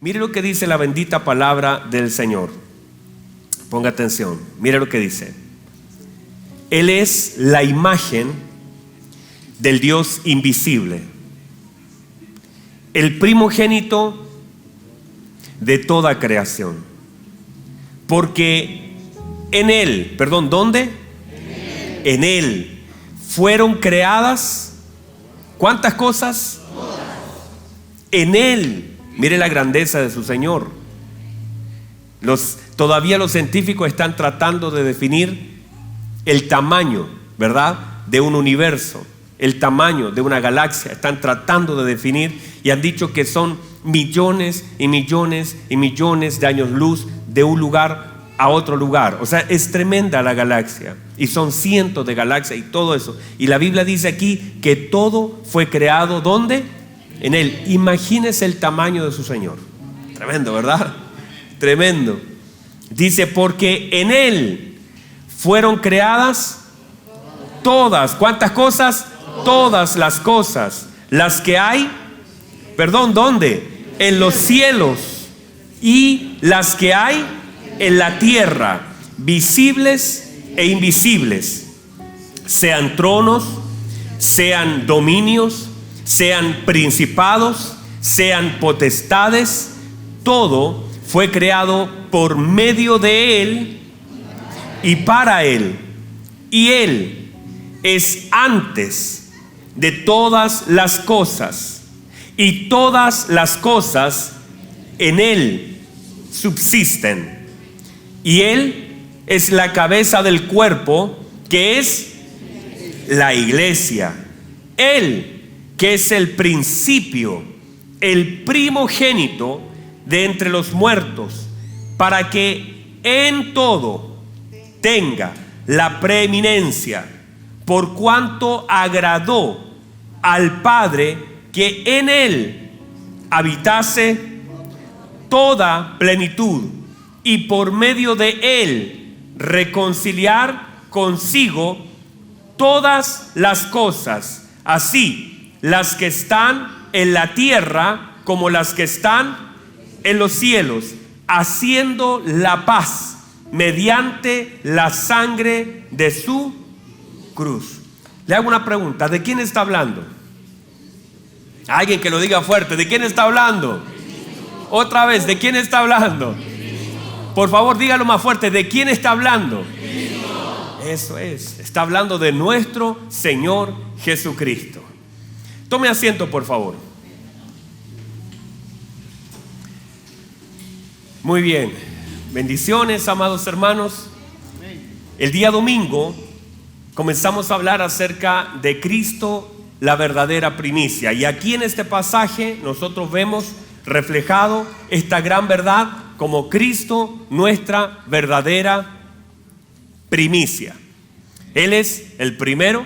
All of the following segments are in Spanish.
Mire lo que dice la bendita palabra del Señor. Ponga atención, mire lo que dice. Él es la imagen del Dios invisible, el primogénito de toda creación. Porque en Él, perdón, ¿dónde? En Él fueron creadas, ¿cuántas cosas? Todas. En Él, mire la grandeza de su Señor. Todavía los científicos están tratando de definir el tamaño, ¿verdad?, de un universo, el tamaño de una galaxia. Están tratando de definir y han dicho que son millones y millones y millones de años luz de un lugar a otro lugar. O sea, es tremenda la galaxia y son cientos de galaxias y todo eso. Y la Biblia dice aquí que todo fue creado ¿dónde? En Él. Imagínese el tamaño de su Señor. Tremendo, ¿verdad? Tremendo. Dice, porque en Él fueron creadas todas. ¿Cuántas cosas? Todas las cosas. Las que hay, perdón, ¿dónde? En los cielos y las que hay en la tierra, visibles e invisibles, sean tronos, sean dominios, sean principados, sean potestades. Todo fue creado por medio de Él y para Él. Y Él es antes de todas las cosas, y todas las cosas en Él subsisten. Y Él es la cabeza del cuerpo, que es la iglesia. Él, que es el principio, el primogénito de entre los muertos, para que en todo tenga la preeminencia, por cuanto agradó al Padre que en Él habitase toda plenitud, y por medio de Él reconciliar consigo todas las cosas, así las que están en la tierra como las que están en los cielos, haciendo la paz mediante la sangre de su cruz. Le hago una pregunta, ¿de quién está hablando? Alguien que lo diga fuerte, ¿de quién está hablando? Otra vez, ¿de quién está hablando? Por favor, dígalo más fuerte, ¿de quién está hablando? Eso es, está hablando de nuestro Señor Jesucristo. Tome asiento, por favor. Muy bien, bendiciones, amados hermanos. El día domingo comenzamos a hablar acerca de Cristo, la verdadera primicia. Y aquí en este pasaje nosotros vemos reflejado esta gran verdad como Cristo, nuestra verdadera primicia. Él es el primero,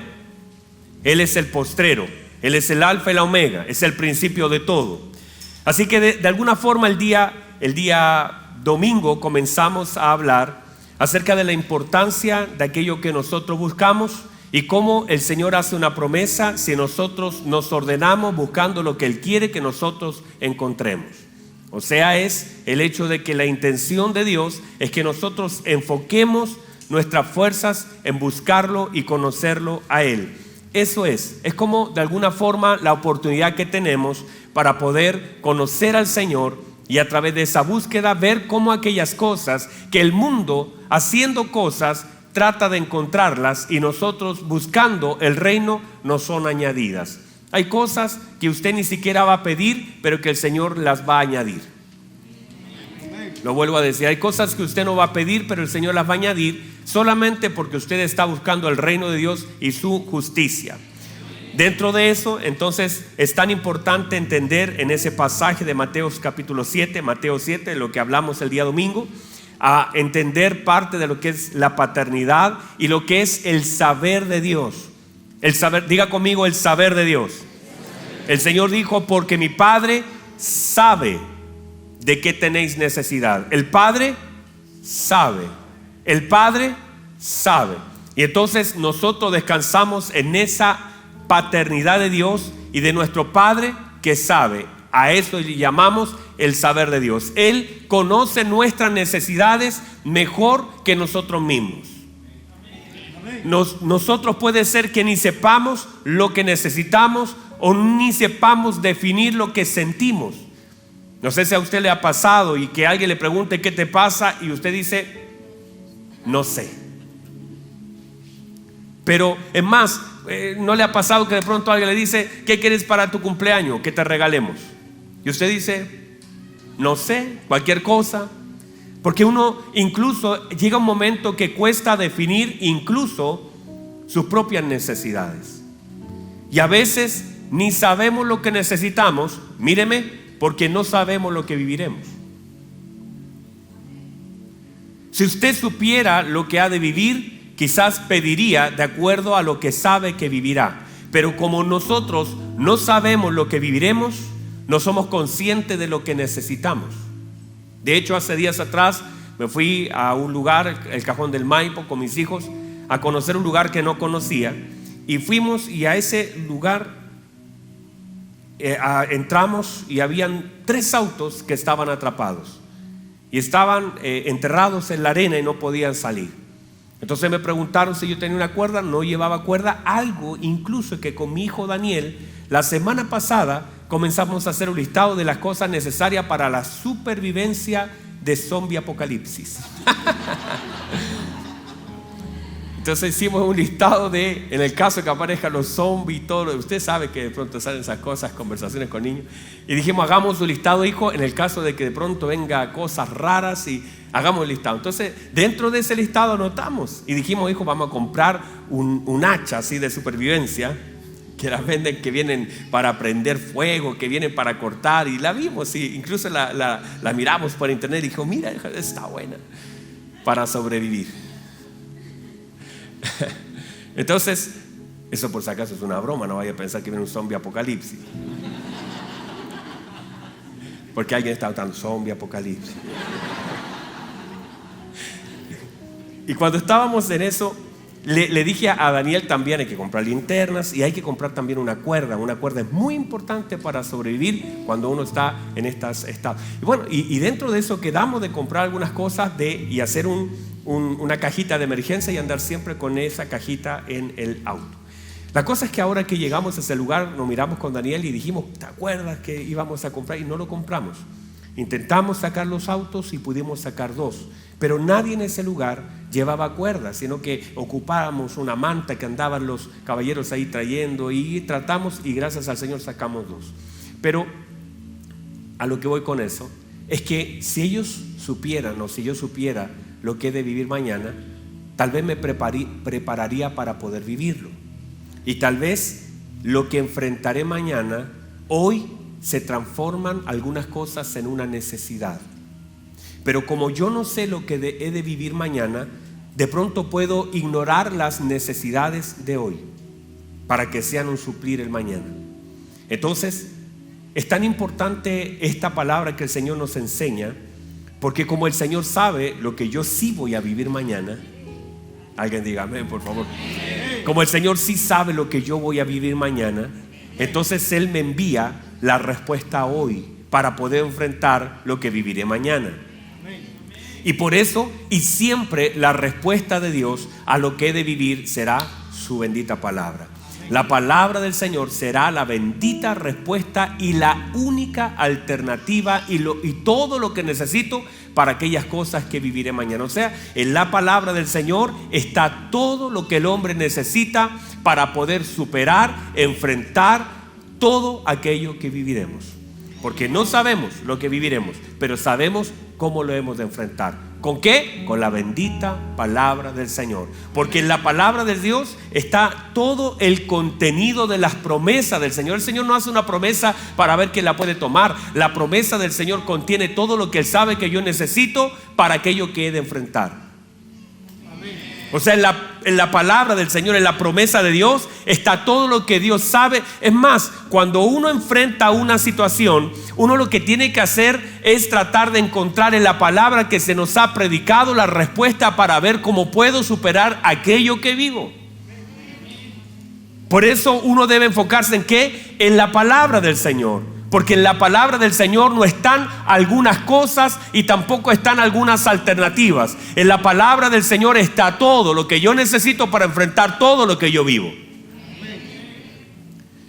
Él es el postrero, Él es el alfa y la omega, es el principio de todo. Así que de alguna forma el día domingo comenzamos a hablar acerca de la importancia de aquello que nosotros buscamos y cómo el Señor hace una promesa si nosotros nos ordenamos buscando lo que Él quiere que nosotros encontremos. O sea, es el hecho de que la intención de Dios es que nosotros enfoquemos nuestras fuerzas en buscarlo y conocerlo a Él. Eso es como de alguna forma la oportunidad que tenemos para poder conocer al Señor y a través de esa búsqueda ver cómo aquellas cosas que el mundo haciendo cosas trata de encontrarlas y nosotros buscando el reino nos son añadidas. Hay cosas que usted ni siquiera va a pedir, pero que el Señor las va a añadir. Lo vuelvo a decir, hay cosas que usted no va a pedir, pero el Señor las va a añadir solamente porque usted está buscando el reino de Dios y su justicia. Dentro de eso, entonces, es tan importante entender en ese pasaje de Mateo capítulo 7, Mateo 7, de lo que hablamos el día domingo, a entender parte de lo que es la paternidad y lo que es el saber de Dios. El saber, diga conmigo, el saber de Dios. El Señor dijo, porque mi Padre sabe de qué tenéis necesidad. El Padre sabe. El Padre sabe. Y entonces nosotros descansamos en esa paternidad de Dios y de nuestro Padre que sabe. A eso le llamamos el saber de Dios. Él conoce nuestras necesidades mejor que nosotros mismos. Nosotros puede ser que ni sepamos lo que necesitamos o ni sepamos definir lo que sentimos. No sé si a usted le ha pasado y que alguien le pregunte qué te pasa y usted dice, no sé. Pero es más, ¿no le ha pasado que de pronto alguien le dice, ¿qué quieres para tu cumpleaños? Que te regalemos. Y usted dice, no sé, cualquier cosa. Porque uno incluso llega un momento que cuesta definir incluso sus propias necesidades. Y a veces ni sabemos lo que necesitamos, míreme, porque no sabemos lo que viviremos. Si usted supiera lo que ha de vivir, quizás pediría de acuerdo a lo que sabe que vivirá. Pero como nosotros no sabemos lo que viviremos, no somos conscientes de lo que necesitamos. De hecho, hace días atrás me fui a un lugar, el Cajón del Maipo, con mis hijos, a conocer un lugar que no conocía. Y fuimos y a ese lugar entramos y habían 3 autos que estaban atrapados. Y estaban enterrados en la arena y no podían salir. Entonces me preguntaron si yo tenía una cuerda. No llevaba cuerda. Algo incluso que con mi hijo Daniel, la semana pasada, comenzamos a hacer un listado de las cosas necesarias para la supervivencia de zombie apocalipsis. Entonces hicimos un listado de, en el caso de que aparezcan los zombies y todo. Usted sabe que de pronto salen esas cosas, conversaciones con niños. Y dijimos, hagamos un listado, hijo, en el caso de que de pronto venga cosas raras y hagamos el listado. Entonces, dentro de ese listado anotamos y dijimos, hijo, vamos a comprar un hacha así de supervivencia, que las venden, que vienen para prender fuego, que vienen para cortar. Y la vimos, y incluso la miramos por internet y dijo, mira, está buena para sobrevivir. Entonces, eso por si acaso es una broma, no vaya a pensar que viene un zombie apocalipsis. Porque alguien está tan zombie apocalipsis. Y cuando estábamos en eso, le dije a Daniel también, hay que comprar linternas y hay que comprar también una cuerda. Una cuerda es muy importante para sobrevivir cuando uno está en estas estados. Y bueno, y dentro de eso quedamos de comprar algunas cosas y hacer una cajita de emergencia y andar siempre con esa cajita en el auto. La cosa es que ahora que llegamos a ese lugar, nos miramos con Daniel y dijimos, ¿te acuerdas que íbamos a comprar? Y no lo compramos. Intentamos sacar los autos y pudimos sacar 2, pero nadie en ese lugar llevaba cuerdas, sino que ocupábamos una manta que andaban los caballeros ahí trayendo y tratamos, y gracias al Señor sacamos 2. Pero a lo que voy con eso es que si ellos supieran, o si yo supiera lo que he de vivir mañana, tal vez me prepararía para poder vivirlo. Y tal vez lo que enfrentaré mañana, hoy se transforman algunas cosas en una necesidad. Pero como yo no sé lo que he de vivir mañana, de pronto puedo ignorar las necesidades de hoy para que sean un suplir el mañana. Entonces, es tan importante esta palabra que el Señor nos enseña, porque como el Señor sabe lo que yo sí voy a vivir mañana, alguien diga amén, por favor. Como el Señor sí sabe lo que yo voy a vivir mañana, entonces Él me envía la respuesta hoy para poder enfrentar lo que viviré mañana. Y por eso, y siempre, la respuesta de Dios a lo que he de vivir será su bendita palabra. La palabra del Señor será la bendita respuesta y la única alternativa y todo lo que necesito para aquellas cosas que viviré mañana. O sea, en la palabra del Señor está todo lo que el hombre necesita para poder superar, enfrentar todo aquello que viviremos. Porque no sabemos lo que viviremos, pero sabemos cómo lo hemos de enfrentar. ¿Con qué? Con la bendita palabra del Señor. Porque en la palabra de Dios está todo el contenido de las promesas del Señor. El Señor no hace una promesa para ver quién la puede tomar. La promesa del Señor contiene todo lo que Él sabe que yo necesito para aquello que he de enfrentar. O sea, en la palabra del Señor, en la promesa de Dios, está todo lo que Dios sabe. Es más, cuando uno enfrenta una situación, uno lo que tiene que hacer es tratar de encontrar en la palabra que se nos ha predicado la respuesta para ver cómo puedo superar aquello que vivo. Por eso uno debe enfocarse en ¿qué? En la palabra del Señor. Porque en la palabra del Señor no están algunas cosas y tampoco están algunas alternativas. En la palabra del Señor está todo lo que yo necesito para enfrentar todo lo que yo vivo.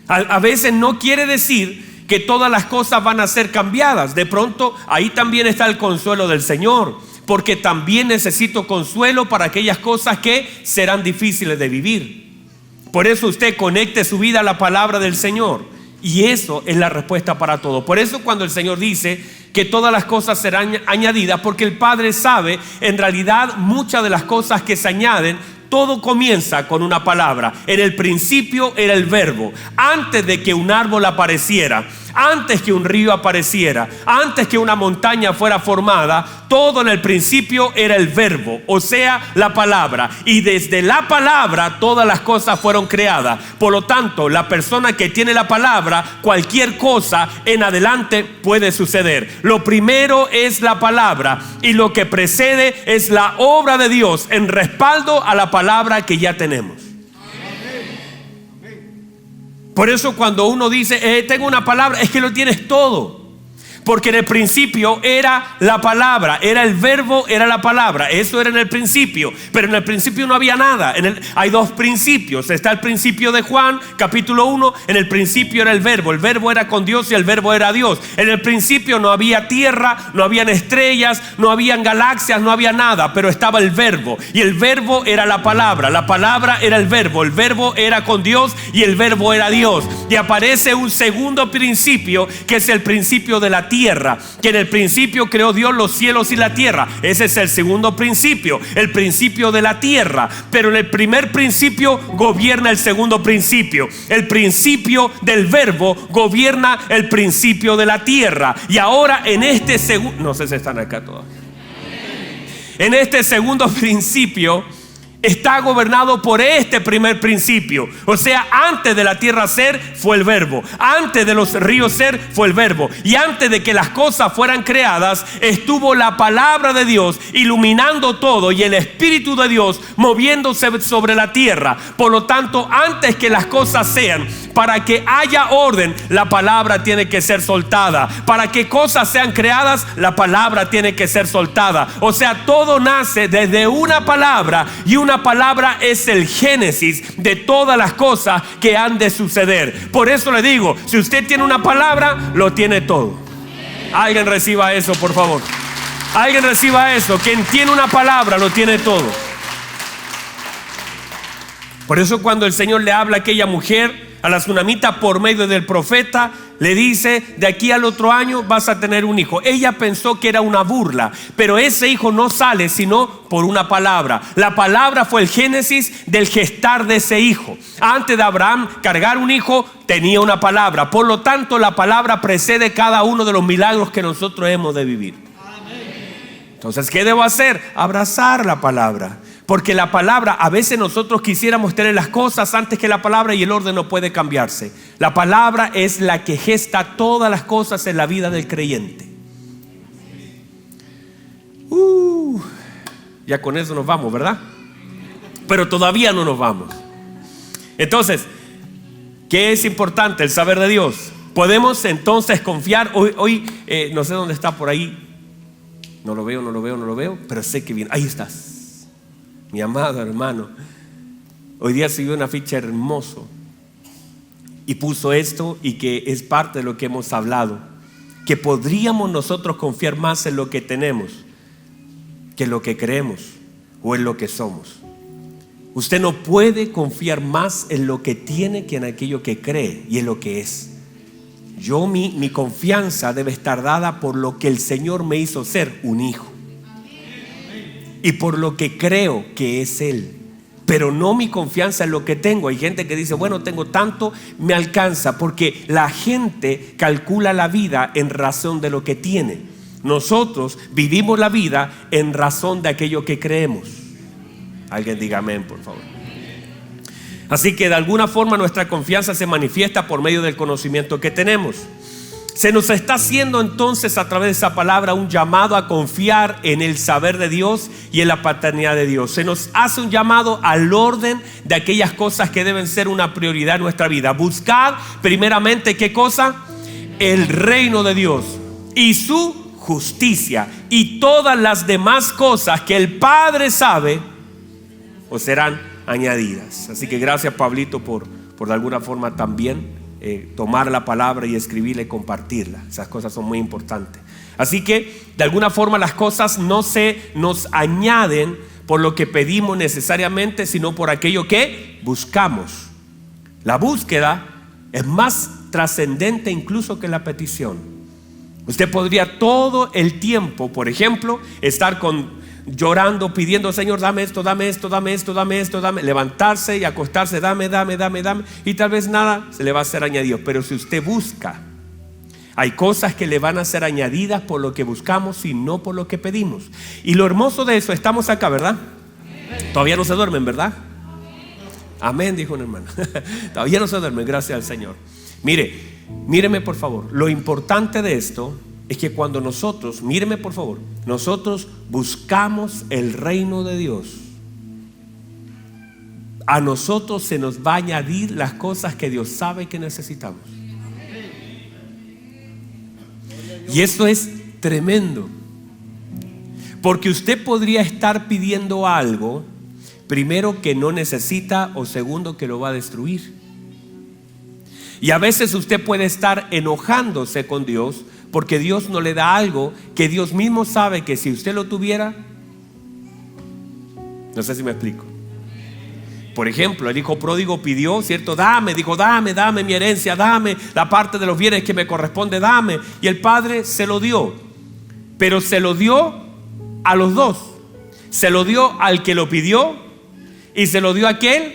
A veces no quiere decir que todas las cosas van a ser cambiadas. De pronto ahí también está el consuelo del Señor, porque también necesito consuelo para aquellas cosas que serán difíciles de vivir. Por eso usted conecte su vida a la palabra del Señor, y eso es la respuesta para todo. Por eso cuando el Señor dice que todas las cosas serán añadidas, porque el Padre sabe en realidad muchas de las cosas que se añaden. Todo comienza con una palabra. En el principio era el verbo. Antes de que un árbol apareciera, antes que un río apareciera, antes que una montaña fuera formada, todo en el principio era el verbo, o sea, la palabra. Y desde la palabra todas las cosas fueron creadas. Por lo tanto, la persona que tiene la palabra, cualquier cosa en adelante puede suceder. Lo primero es la palabra, y lo que precede es la obra de Dios en respaldo a la palabra que ya tenemos. Por eso cuando uno dice tengo una palabra, es que lo tienes todo. Porque en el principio era la palabra, era el verbo, era la palabra. Eso era en el principio. Pero en el principio no había nada. Hay dos principios. Está el principio de Juan, capítulo 1. En el principio era el verbo era con Dios y el verbo era Dios. En el principio no había tierra, no habían estrellas, no habían galaxias, no había nada. Pero estaba el verbo. Y el verbo era la palabra era el verbo era con Dios y el verbo era Dios. Y aparece un segundo principio, que es el principio de la tierra, que en el principio creó Dios los cielos y la tierra. Ese es el segundo principio, el principio de la tierra. Pero en el primer principio gobierna el segundo principio. El principio del verbo gobierna el principio de la tierra. Y ahora en este segundo, no sé si están acá todos, en este segundo principio está gobernado por este primer principio. O sea, antes de la tierra ser fue el verbo, antes de los ríos ser fue el verbo, y antes de que las cosas fueran creadas estuvo la palabra de Dios iluminando todo y el Espíritu de Dios moviéndose sobre la tierra. Por lo tanto, antes que las cosas sean, para que haya orden, la palabra tiene que ser soltada. Para que cosas sean creadas, la palabra tiene que ser soltada. O sea, todo nace desde una palabra, y una palabra es el génesis de todas las cosas que han de suceder. Por eso le digo, si usted tiene una palabra, lo tiene todo. Alguien reciba eso, por favor. Alguien reciba eso. Quien tiene una palabra, lo tiene todo. Por eso cuando el Señor le habla a aquella mujer, a la tsunamita, por medio del profeta, le dice: de aquí al otro año vas a tener un hijo. Ella pensó que era una burla, pero ese hijo no sale sino por una palabra. La palabra fue el génesis del gestar de ese hijo. Antes de Abraham cargar un hijo, tenía una palabra. Por lo tanto, la palabra precede cada uno de los milagros que nosotros hemos de vivir. Entonces, ¿qué debo hacer? Abrazar la palabra. Porque la palabra, a veces nosotros quisiéramos tener las cosas antes que la palabra, y el orden no puede cambiarse. La palabra es la que gesta todas las cosas en la vida del creyente. Ya con eso nos vamos, ¿verdad? Pero todavía no nos vamos. Entonces, ¿qué es importante? El saber de Dios. Podemos entonces confiar. Hoy no sé dónde está por ahí. No lo veo, pero sé que viene. Ahí estás, mi amado hermano. Hoy día se vio un afiche hermoso y puso esto, y que es parte de lo que hemos hablado, que podríamos nosotros confiar más en lo que tenemos que en lo que creemos o en lo que somos. Usted no puede confiar más en lo que tiene que en aquello que cree y en lo que es. Mi confianza debe estar dada por lo que el Señor me hizo ser, un hijo, y por lo que creo que es Él, pero no mi confianza en lo que tengo. Hay gente que dice: bueno, tengo tanto, me alcanza, porque la gente calcula la vida en razón de lo que tiene. Nosotros vivimos la vida en razón de aquello que creemos. Alguien diga amén, por favor. Así que de alguna forma nuestra confianza se manifiesta por medio del conocimiento que tenemos. Se nos está haciendo entonces a través de esa palabra un llamado a confiar en el saber de Dios y en la paternidad de Dios. Se nos hace un llamado al orden de aquellas cosas que deben ser una prioridad en nuestra vida. Buscar primeramente, ¿qué cosa? el reino de Dios y su justicia, y todas las demás cosas que el Padre sabe os serán añadidas. Así que gracias, Pablito, por de alguna forma también tomar la palabra y escribirla y compartirla. Esas cosas son muy importantes. Así que de alguna forma las cosas no se nos añaden por lo que pedimos necesariamente, sino por aquello que buscamos. La búsqueda es más trascendente incluso que la petición. Usted podría todo el tiempo, por ejemplo, estar llorando, pidiendo: Señor, dame esto, dame esto, dame esto, dame esto, dame. Levantarse y acostarse: dame, dame, dame, dame. Y tal vez nada se le va a ser añadido. Pero si usted busca, hay cosas que le van a ser añadidas por lo que buscamos y no por lo que pedimos. Y lo hermoso de eso, estamos acá, ¿verdad? Todavía no se duermen, ¿verdad? Amén, dijo un hermano. Todavía no se duermen, gracias al Señor. Míreme por favor. Lo importante de esto es que cuando nosotros, míreme por favor, nosotros buscamos el reino de Dios, a nosotros se nos va a añadir las cosas que Dios sabe que necesitamos. Y esto es tremendo, porque usted podría estar pidiendo algo, primero, que no necesita, o segundo, que lo va a destruir. Y a veces usted puede estar enojándose con Dios porque Dios no le da algo que Dios mismo sabe que si usted lo tuviera. No sé si me explico. Por ejemplo, el hijo pródigo pidió, ¿cierto? Dijo, dame mi herencia, dame la parte de los bienes que me corresponde, dame. Y el padre se lo dio, pero se lo dio a los dos. Se lo dio al que lo pidió y se lo dio a aquel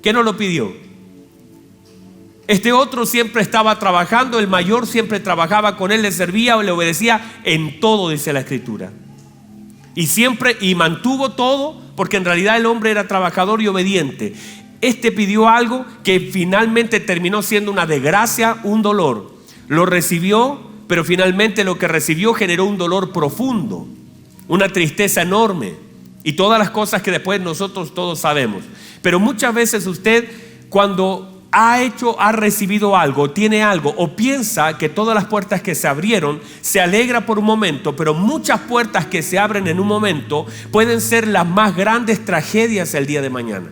que no lo pidió. Este otro siempre estaba trabajando, el mayor siempre trabajaba con él, le servía o le obedecía en todo, dice la Escritura. Y mantuvo todo, porque en realidad el hombre era trabajador y obediente. Este pidió algo que finalmente terminó siendo una desgracia, un dolor. Lo recibió, pero finalmente lo que recibió generó un dolor profundo, una tristeza enorme, y todas las cosas que después nosotros todos sabemos. Pero muchas veces usted, cuando ha recibido algo, tiene algo, o piensa que todas las puertas que se abrieron, se alegra por un momento, pero muchas puertas que se abren en un momento pueden ser las más grandes tragedias el día de mañana.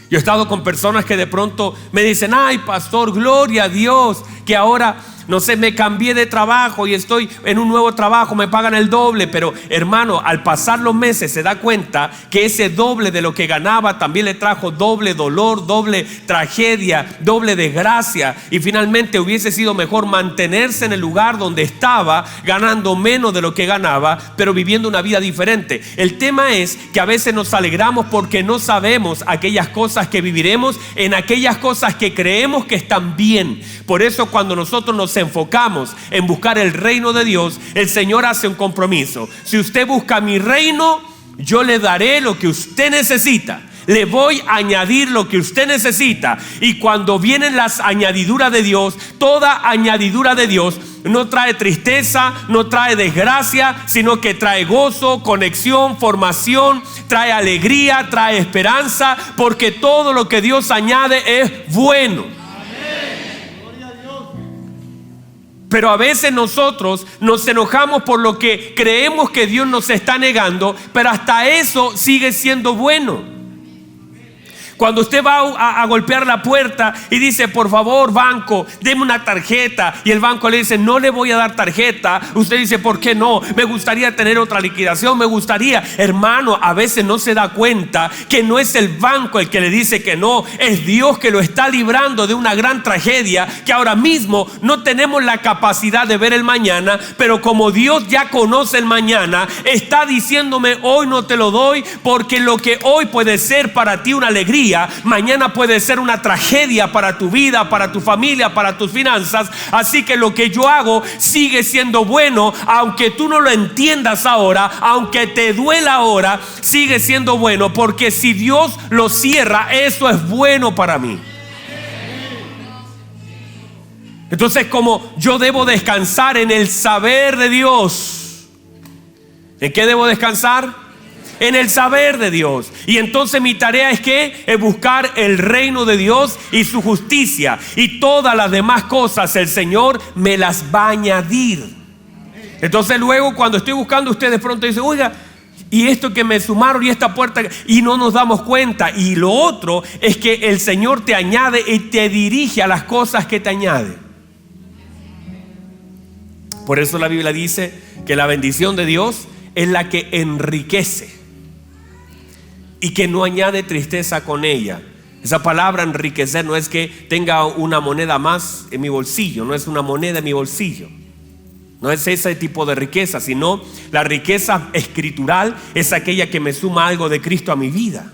Yo he estado con personas que de pronto me dicen: ay, pastor, gloria a Dios, que ahora, no sé, me cambié de trabajo y estoy en un nuevo trabajo, me pagan el doble. Pero hermano, al pasar los meses se da cuenta que ese doble de lo que ganaba también le trajo doble dolor, doble tragedia, doble desgracia. Y finalmente hubiese sido mejor mantenerse en el lugar donde estaba, ganando menos de lo que ganaba, pero viviendo una vida diferente. El tema es que a veces nos alegramos porque no sabemos aquellas cosas que viviremos, en aquellas cosas que creemos que están bien. Por eso cuando nosotros nos enfocamos en buscar el reino de Dios, el Señor hace un compromiso: si usted busca mi reino, yo le daré lo que usted necesita, le voy a añadir lo que usted necesita. Y cuando vienen las añadiduras de Dios, toda añadidura de Dios no trae tristeza, no trae desgracia, sino que trae gozo, conexión, formación, trae alegría, trae esperanza, porque todo lo que Dios añade es bueno. Pero a veces nosotros nos enojamos por lo que creemos que Dios nos está negando, pero hasta eso sigue siendo bueno. Cuando usted va a golpear la puerta y dice: por favor, banco, deme una tarjeta, y el banco le dice: no le voy a dar tarjeta. Usted dice: ¿por qué no? Me gustaría tener otra liquidación, me gustaría. Hermano, a veces no se da cuenta que no es el banco el que le dice que no, es Dios que lo está librando de una gran tragedia, que ahora mismo no tenemos la capacidad de ver el mañana, pero como Dios ya conoce el mañana, está diciéndome: hoy no te lo doy, porque lo que hoy puede ser para ti una alegría, mañana puede ser una tragedia para tu vida, para tu familia, para tus finanzas. Así que lo que yo hago sigue siendo bueno, aunque tú no lo entiendas ahora, aunque te duela ahora, sigue siendo bueno, porque si Dios lo cierra, eso es bueno para mí. Entonces, como yo debo descansar en el saber de Dios, ¿en qué debo descansar? En el saber de Dios. Y entonces mi tarea es que es buscar el reino de Dios y su justicia. Y todas las demás cosas el Señor me las va a añadir. Entonces luego cuando estoy buscando, usted de pronto dice, oiga, y esto que me sumaron y esta puerta, y no nos damos cuenta. Y lo otro es que el Señor te añade y te dirige a las cosas que te añade. Por eso la Biblia dice que la bendición de Dios es la que enriquece y que no añade tristeza con ella. Esa palabra enriquecer no es que tenga una moneda más en mi bolsillo, no es una moneda en mi bolsillo. No es ese tipo de riqueza, sino la riqueza escritural es aquella que me suma algo de Cristo a mi vida.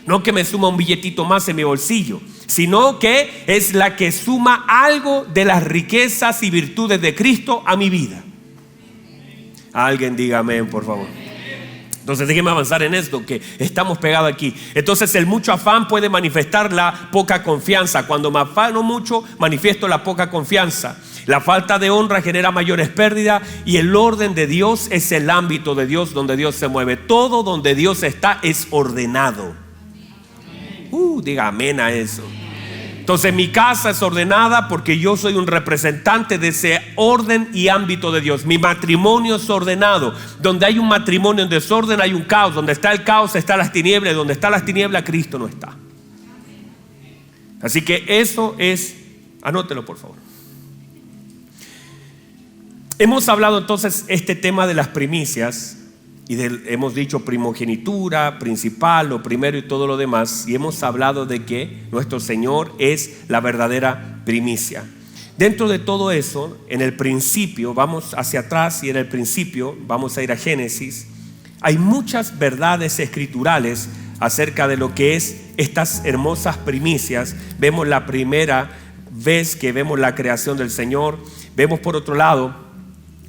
No que me suma un billetito más en mi bolsillo, sino que es la que suma algo de las riquezas y virtudes de Cristo a mi vida. Alguien diga amén, por favor. Entonces déjeme avanzar en esto, que estamos pegados aquí. Entonces el mucho afán puede manifestar la poca confianza. Cuando me afano mucho, manifiesto la poca confianza. La falta de honra genera mayores pérdidas. Y el orden de Dios es el ámbito de Dios donde Dios se mueve. Todo donde Dios está es ordenado. Diga amén a eso. Entonces mi casa es ordenada porque yo soy un representante de ese orden y ámbito de Dios. Mi matrimonio es ordenado. Donde hay un matrimonio en desorden hay un caos. Donde está el caos están las tinieblas. Donde están las tinieblas Cristo no está. Así que eso es, anótelo por favor. Hemos hablado entonces este tema de las primicias. Y hemos dicho primogenitura, principal, lo primero y todo lo demás. Y hemos hablado de que nuestro Señor es la verdadera primicia. Dentro de todo eso, en el principio, vamos hacia atrás y en el principio, vamos a ir a Génesis. Hay muchas verdades escriturales acerca de lo que es estas hermosas primicias. Vemos la primera vez que vemos la creación del Señor. Vemos por otro lado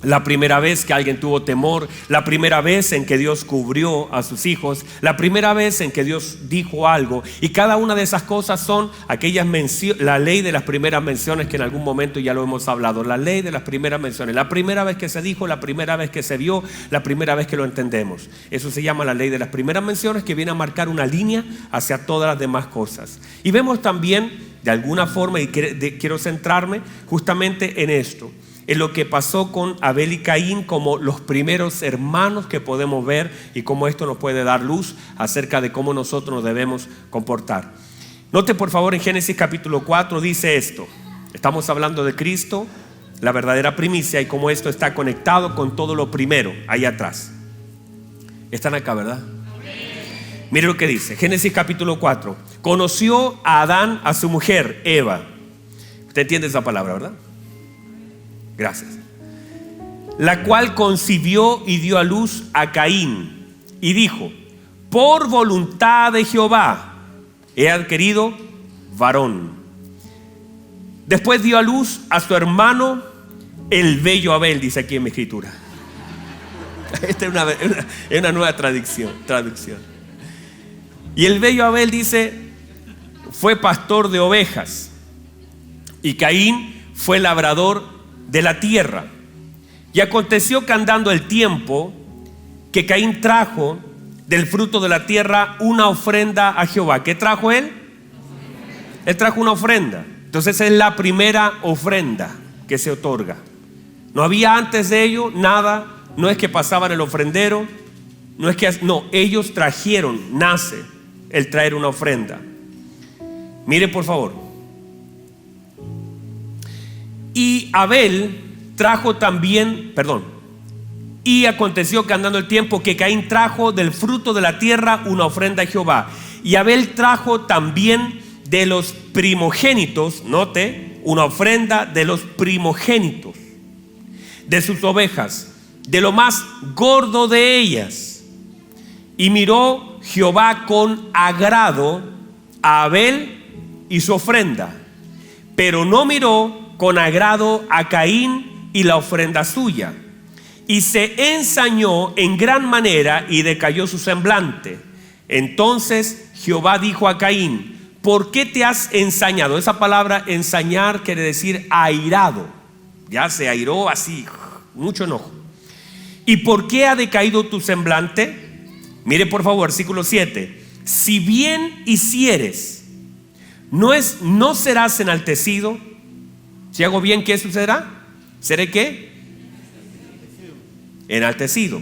la primera vez que alguien tuvo temor, la primera vez en que Dios cubrió a sus hijos, la primera vez en que Dios dijo algo. Y cada una de esas cosas son aquellas menciones, la ley de las primeras menciones que en algún momento ya lo hemos hablado. La ley de las primeras menciones, la primera vez que se dijo, la primera vez que se vio, la primera vez que lo entendemos. Eso se llama la ley de las primeras menciones, que viene a marcar una línea hacia todas las demás cosas. Y vemos también de alguna forma, y quiero centrarme justamente en esto, en lo que pasó con Abel y Caín como los primeros hermanos que podemos ver, y cómo esto nos puede dar luz acerca de cómo nosotros nos debemos comportar. Note por favor en Génesis capítulo 4 dice esto. Estamos hablando de Cristo, la verdadera primicia, y cómo esto está conectado con todo lo primero ahí atrás. Están acá, ¿verdad? Mire lo que dice Génesis capítulo 4. Conoció a Adán a su mujer Eva. Usted entiende esa palabra, ¿verdad? Gracias. La cual concibió y dio a luz a Caín y dijo: por voluntad de Jehová he adquirido varón. Después dio a luz a su hermano el bello Abel, dice aquí en mi escritura. Esta es una nueva traducción. Y el bello Abel dice: fue pastor de ovejas, y Caín fue labrador de la tierra. Y aconteció que andando el tiempo, que Caín trajo del fruto de la tierra una ofrenda a Jehová. ¿Qué trajo él? Él trajo una ofrenda. Entonces es la primera ofrenda que se otorga. No había antes de ello nada. No es que pasaban el ofrendero, no, ellos trajeron, nace el traer una ofrenda. Mire por favor. Y Abel trajo también, y aconteció que andando el tiempo, que Caín trajo del fruto de la tierra una ofrenda a Jehová. Y Abel trajo también de los primogénitos, note, una ofrenda de los primogénitos de sus ovejas, de lo más gordo de ellas. Y miró Jehová con agrado a Abel y su ofrenda, pero no miró con agrado a Caín y la ofrenda suya. Y se ensañó en gran manera y decayó su semblante. Entonces Jehová dijo a Caín: ¿por qué te has ensañado? Esa palabra ensañar quiere decir airado. Ya se airó así, mucho enojo. ¿Y por qué ha decaído tu semblante? Mire por favor, versículo 7. Si bien hicieres, no serás enaltecido. Si hago bien, ¿qué sucederá? ¿Seré qué? Enaltecido.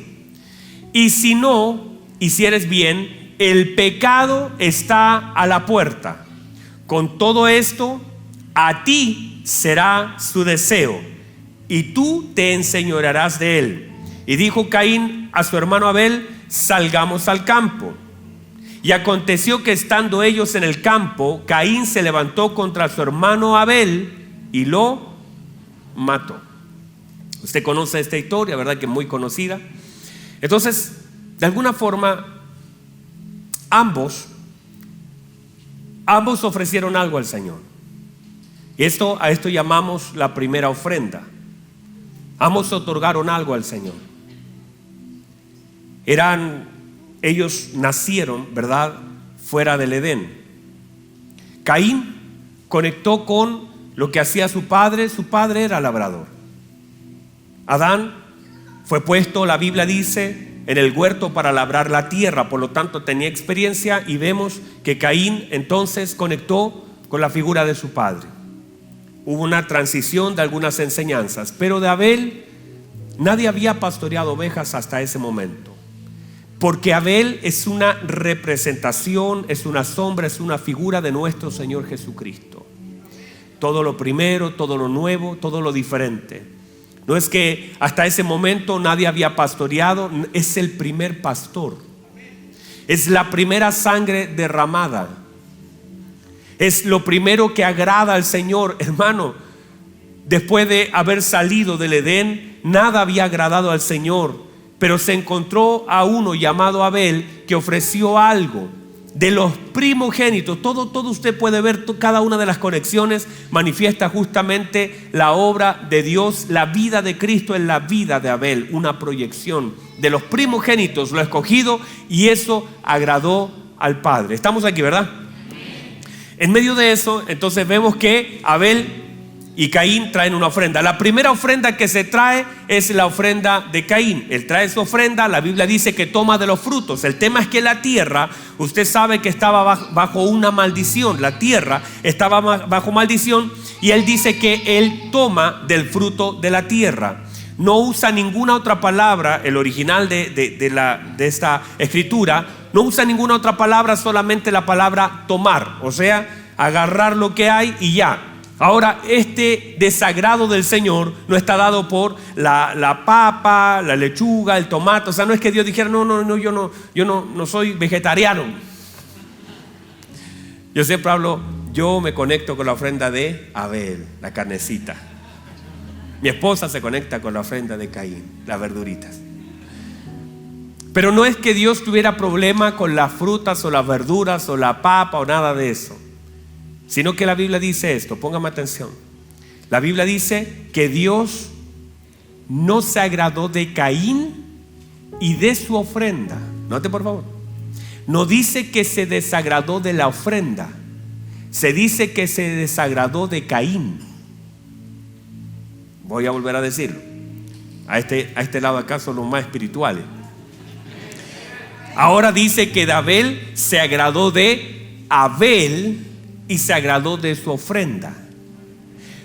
Y si no hicieres bien, el pecado está a la puerta. Con todo esto, a ti será su deseo, y tú te enseñorearás de él. Y dijo Caín a su hermano Abel: salgamos al campo. Y aconteció que estando ellos en el campo, Caín se levantó contra su hermano Abel y lo mató. Usted conoce esta historia, ¿verdad? Que es muy conocida. Entonces, de alguna forma, ambos ofrecieron algo al Señor. Y a esto llamamos la primera ofrenda. Ambos otorgaron algo al Señor. Ellos nacieron, ¿verdad?, fuera del Edén. Caín conectó con lo que hacía su padre. Su padre era labrador. Adán fue puesto, la Biblia dice, en el huerto para labrar la tierra, por lo tanto tenía experiencia, y vemos que Caín entonces conectó con la figura de su padre. Hubo una transición de algunas enseñanzas, pero de Abel nadie había pastoreado ovejas hasta ese momento, porque Abel es una representación, es una sombra, es una figura de nuestro Señor Jesucristo. Todo lo primero, todo lo nuevo, todo lo diferente. No es que hasta ese momento nadie había pastoreado, es el primer pastor. Es la primera sangre derramada. Es lo primero que agrada al Señor. Hermano, después de haber salido del Edén, nada había agradado al Señor, pero se encontró a uno llamado Abel que ofreció algo. De los primogénitos, todo usted puede ver, cada una de las conexiones manifiesta justamente la obra de Dios. La vida de Cristo en la vida de Abel, una proyección de los primogénitos, lo escogido, y eso agradó al Padre. Estamos aquí, ¿verdad? En medio de eso, entonces vemos que Abel y Caín traen una ofrenda. La primera ofrenda que se trae es la ofrenda de Caín. Él trae su ofrenda, la Biblia dice que toma de los frutos. El tema es que la tierra, usted sabe que estaba bajo una maldición. La tierra estaba bajo maldición, y él dice que él toma del fruto de la tierra. No usa ninguna otra palabra, el original de esta escritura, no usa ninguna otra palabra, solamente la palabra tomar, o sea, agarrar lo que hay y ya. Ahora, este desagrado del Señor no está dado por la papa, la lechuga, el tomate. O sea, no es que Dios dijera: no, yo no soy vegetariano. Yo siempre hablo, yo me conecto con la ofrenda de Abel, la carnecita. Mi esposa se conecta con la ofrenda de Caín, las verduritas. Pero no es que Dios tuviera problema con las frutas o las verduras o la papa o nada de eso, sino que la Biblia dice esto, póngame atención. La Biblia dice que Dios no se agradó de Caín y de su ofrenda. Note por favor, no dice que se desagradó de la ofrenda, se dice que se desagradó de Caín. Voy a volver a decirlo. A este lado acá son los más espirituales. Ahora dice que de Abel se agradó de Abel y se agradó de su ofrenda.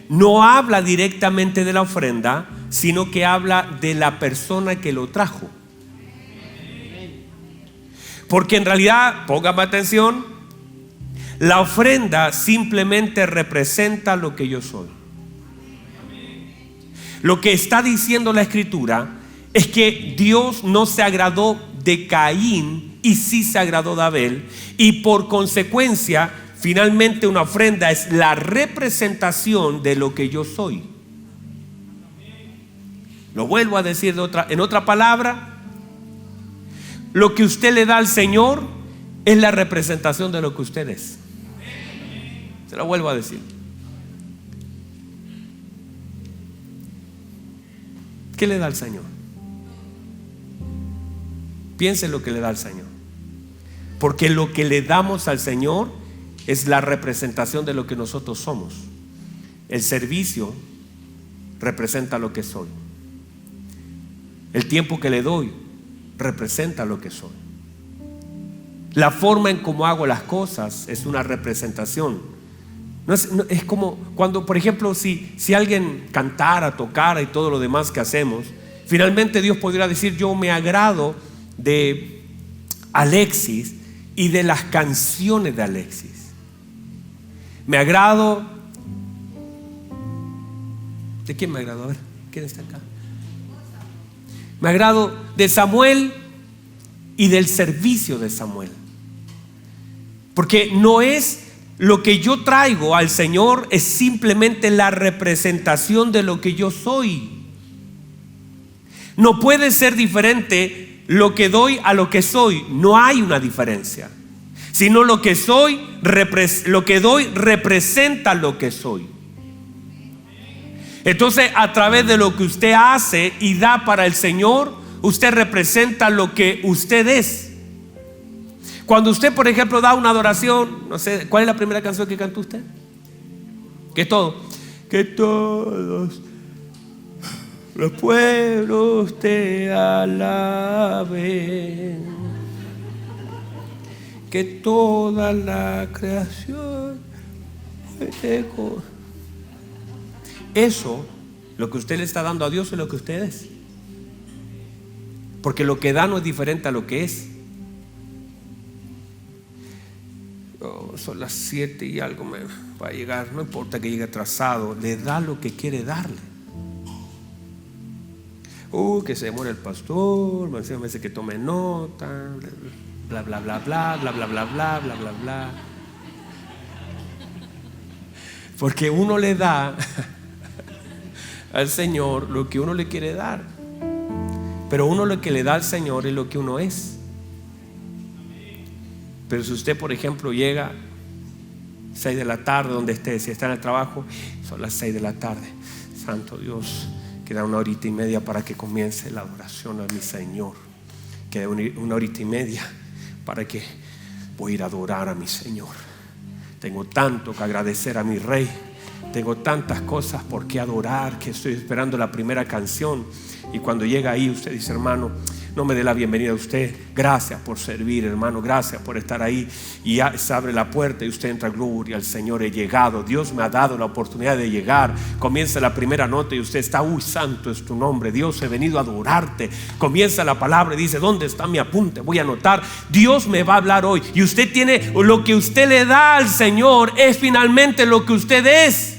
No habla directamente de la ofrenda, sino que habla de la persona que lo trajo. Porque en realidad, póngame atención, la ofrenda simplemente representa lo que yo soy. Lo que está diciendo la Escritura es que Dios no se agradó de Caín y sí se agradó de Abel, y por consecuencia, finalmente una ofrenda es la representación de lo que yo soy. Lo vuelvo a decir en otra palabra, lo que usted le da al Señor es la representación de lo que usted es. Se lo vuelvo a decir. ¿Qué le da al Señor? Piense en lo que le da al Señor. Porque lo que le damos al Señor es la representación de lo que nosotros somos. El servicio representa lo que soy. El tiempo que le doy representa lo que soy. La forma en cómo hago las cosas es una representación. Es como cuando, por ejemplo, si alguien cantara, tocara y todo lo demás que hacemos, finalmente Dios podría decir: yo me agrado de Alexis y de las canciones de Alexis. Me agrado. ¿De quién me agrado? A ver, ¿quién está acá? Me agrado de Samuel y del servicio de Samuel. Porque no es lo que yo traigo al Señor, es simplemente la representación de lo que yo soy. No puede ser diferente lo que doy a lo que soy. No hay una diferencia, sino lo que soy, lo que doy representa lo que soy. Entonces, a través de lo que usted hace y da para el Señor, usted representa lo que usted es. Cuando usted, por ejemplo, da una adoración, no sé, ¿cuál es la primera canción que cantó usted? ¿Qué es todo? Que todos los pueblos te alaben, que toda la creación te... Eso, lo que usted le está dando a Dios, es lo que usted es. Porque lo que da no es diferente a lo que es. Son las 7 y algo me va a llegar. No importa que llegue atrasado, le da lo que quiere darle. Que se demora el pastor, me dice que tome nota, bla bla bla bla bla bla bla bla bla bla bla. Porque uno le da al Señor lo que uno le quiere dar, pero uno lo que le da al Señor es lo que uno es. Pero si usted, por ejemplo, llega 6 de la tarde, donde esté, si está en el trabajo, son las 6 de la tarde, santo Dios, queda 1 horita y media para que comience la adoración a mi Señor, queda 1 horita y media para que voy a ir a adorar a mi Señor. Tengo tanto que agradecer a mi Rey, tengo tantas cosas por qué adorar, que estoy esperando la primera canción. Y cuando llega ahí, usted dice: hermano, no me dé la bienvenida a usted, gracias por servir, hermano, gracias por estar ahí. Y ya se abre la puerta y usted entra: gloria al Señor, he llegado, Dios me ha dado la oportunidad de llegar. Comienza la primera nota y usted está: uy, santo es tu nombre, Dios, he venido a adorarte. Comienza la palabra y dice: ¿dónde está mi apunte? Voy a anotar, Dios me va a hablar hoy. Y usted tiene, lo que usted le da al Señor es finalmente lo que usted es.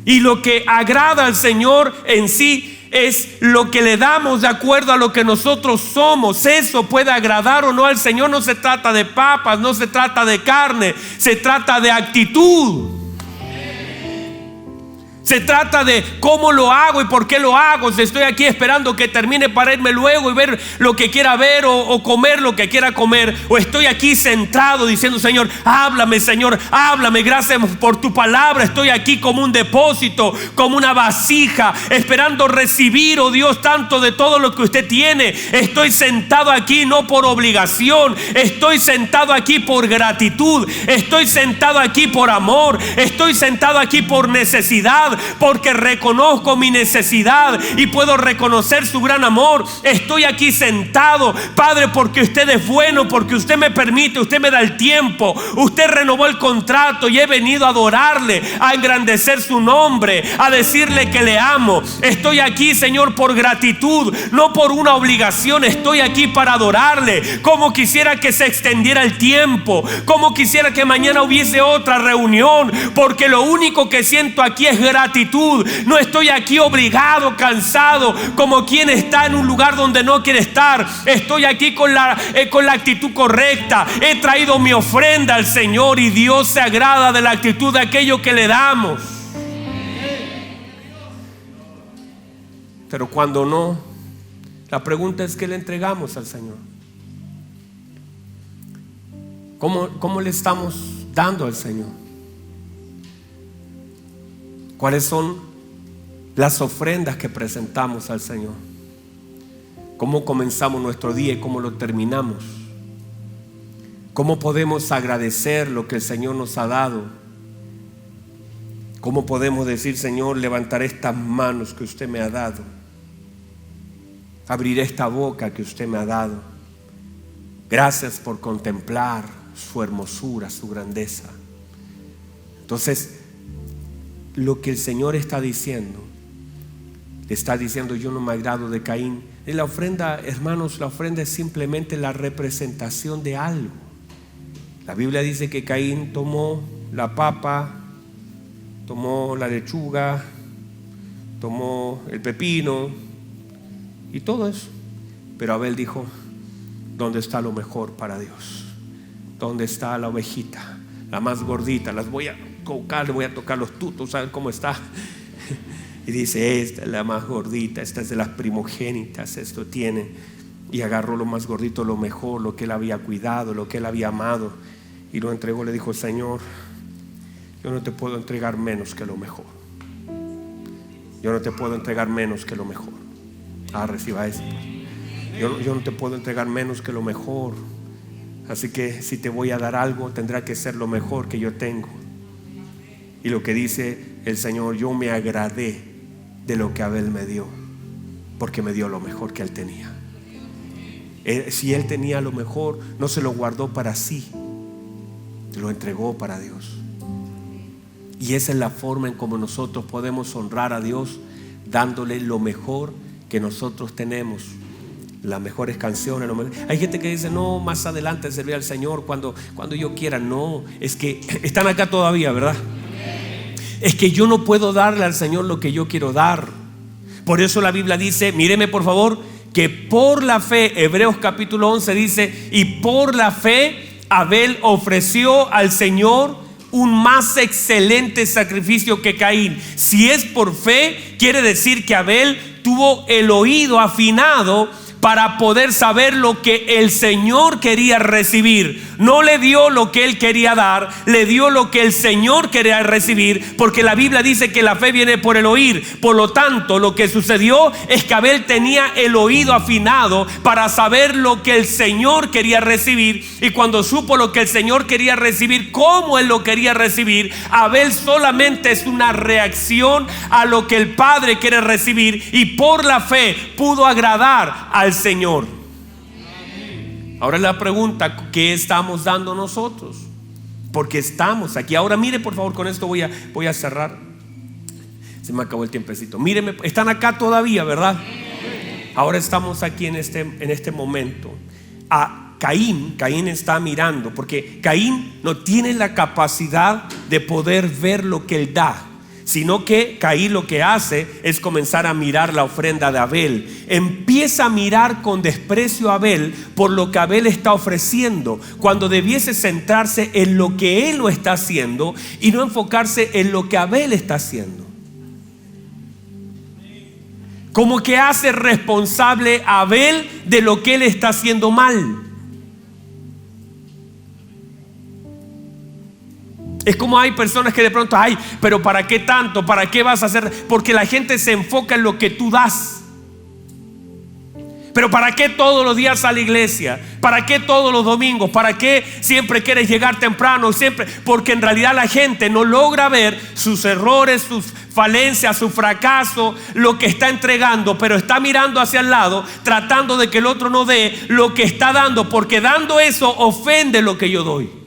Y lo que agrada al Señor en sí es lo que le damos de acuerdo a lo que nosotros somos. Eso puede agradar o no al Señor. No se trata de papas, no se trata de carne, se trata de actitud. Se trata de cómo lo hago y por qué lo hago. Si estoy aquí esperando que termine para irme luego y ver lo que quiera ver, o comer lo que quiera comer, o estoy aquí sentado diciendo: Señor, háblame, Señor, háblame, gracias por tu palabra. Estoy aquí como un depósito, como una vasija, esperando recibir, oh Dios, tanto de todo lo que usted tiene. Estoy sentado aquí no por obligación, estoy sentado aquí por gratitud, estoy sentado aquí por amor, estoy sentado aquí por necesidad, porque reconozco mi necesidad y puedo reconocer su gran amor. Estoy aquí sentado, Padre, porque usted es bueno, porque usted me permite, usted me da el tiempo, usted renovó el contrato, y he venido a adorarle, a engrandecer su nombre, a decirle que le amo. Estoy aquí, Señor, por gratitud, no por una obligación. Estoy aquí para adorarle. Como quisiera que se extendiera el tiempo, como quisiera que mañana hubiese otra reunión, porque lo único que siento aquí es gratitud. No estoy aquí obligado, cansado, como quien está en un lugar donde no quiere estar. Estoy aquí con la actitud correcta. He traído mi ofrenda al Señor, y Dios se agrada de la actitud de aquello que le damos. Pero cuando no, la pregunta es: ¿qué le entregamos al Señor? ¿Cómo le estamos dando al Señor? ¿Cuáles son las ofrendas que presentamos al Señor? ¿Cómo comenzamos nuestro día y cómo lo terminamos? ¿Cómo podemos agradecer lo que el Señor nos ha dado? ¿Cómo podemos decir: Señor, levantaré estas manos que usted me ha dado, abriré esta boca que usted me ha dado, Gracias por contemplar su hermosura, su grandeza. Entonces, lo que el Señor está diciendo, le está diciendo: yo no me agrado de Caín. Y la ofrenda, hermanos, la ofrenda es simplemente la representación de algo. La Biblia dice que Caín tomó la papa, tomó la lechuga, tomó el pepino y todo eso. Pero Abel dijo: ¿dónde está lo mejor para Dios? ¿Dónde está la ovejita, la más gordita? Las voy a tocar, le voy a tocar los tutos, ¿saben cómo está? Y dice: esta es la más gordita, esta es de las primogénitas, esto tiene. Y agarró lo más gordito, lo mejor, lo que él había cuidado, lo que él había amado, y lo entregó. Le dijo: Señor, yo no te puedo entregar menos que lo mejor. Yo no te puedo entregar menos que lo mejor. Reciba esto. Yo no te puedo entregar menos que lo mejor. Así que si te voy a dar algo, tendrá que ser lo mejor que yo tengo. Y lo que dice el Señor: yo me agradé de lo que Abel me dio, porque me dio lo mejor que él tenía. Si él tenía lo mejor, no se lo guardó para sí, lo entregó para Dios. Y esa es la forma en cómo nosotros podemos honrar a Dios, dándole lo mejor que nosotros tenemos. Las mejores canciones. Hay gente que dice: no, más adelante servir al Señor cuando yo quiera. No, es que están acá todavía, ¿verdad? Es que yo no puedo darle al Señor lo que yo quiero dar. Por eso la Biblia dice, míreme por favor, que por la fe, Hebreos capítulo 11 dice: y por la fe Abel ofreció al Señor un más excelente sacrificio que Caín. Si es por fe, quiere decir que Abel tuvo el oído afinado para poder saber lo que el Señor quería recibir. No le dio lo que él quería dar, le dio lo que el Señor quería recibir, porque la Biblia dice que la fe viene por el oír. Por lo tanto, lo que sucedió es que Abel tenía el oído afinado para saber lo que el Señor quería recibir, y cuando supo lo que el Señor quería recibir, cómo él lo quería recibir, Abel solamente es una reacción a lo que el Padre quiere recibir, y por la fe pudo agradar al Señor. Ahora la pregunta: ¿qué estamos dando nosotros? Porque estamos aquí. Ahora mire por favor, con esto voy a cerrar. Se me acabó el tiempecito. Míreme, están acá todavía, ¿verdad? Ahora estamos aquí en este momento. A Caín está mirando, porque Caín no tiene la capacidad de poder ver lo que él da, sino que Caín lo que hace es comenzar a mirar la ofrenda de Abel. Empieza a mirar con desprecio a Abel por lo que Abel está ofreciendo, cuando debiese centrarse en lo que él lo está haciendo y no enfocarse en lo que Abel está haciendo. Como que hace responsable a Abel de lo que él está haciendo mal. Es como hay personas que de pronto: ay, pero ¿para qué tanto? ¿Para qué vas a hacer? Porque la gente se enfoca en lo que tú das. Pero ¿para qué todos los días a la iglesia? ¿Para qué todos los domingos? ¿Para qué siempre quieres llegar temprano? Siempre, porque en realidad la gente no logra ver sus errores, sus falencias, su fracaso, lo que está entregando, pero está mirando hacia el lado, tratando de que el otro no dé lo que está dando, porque dando eso ofende lo que yo doy.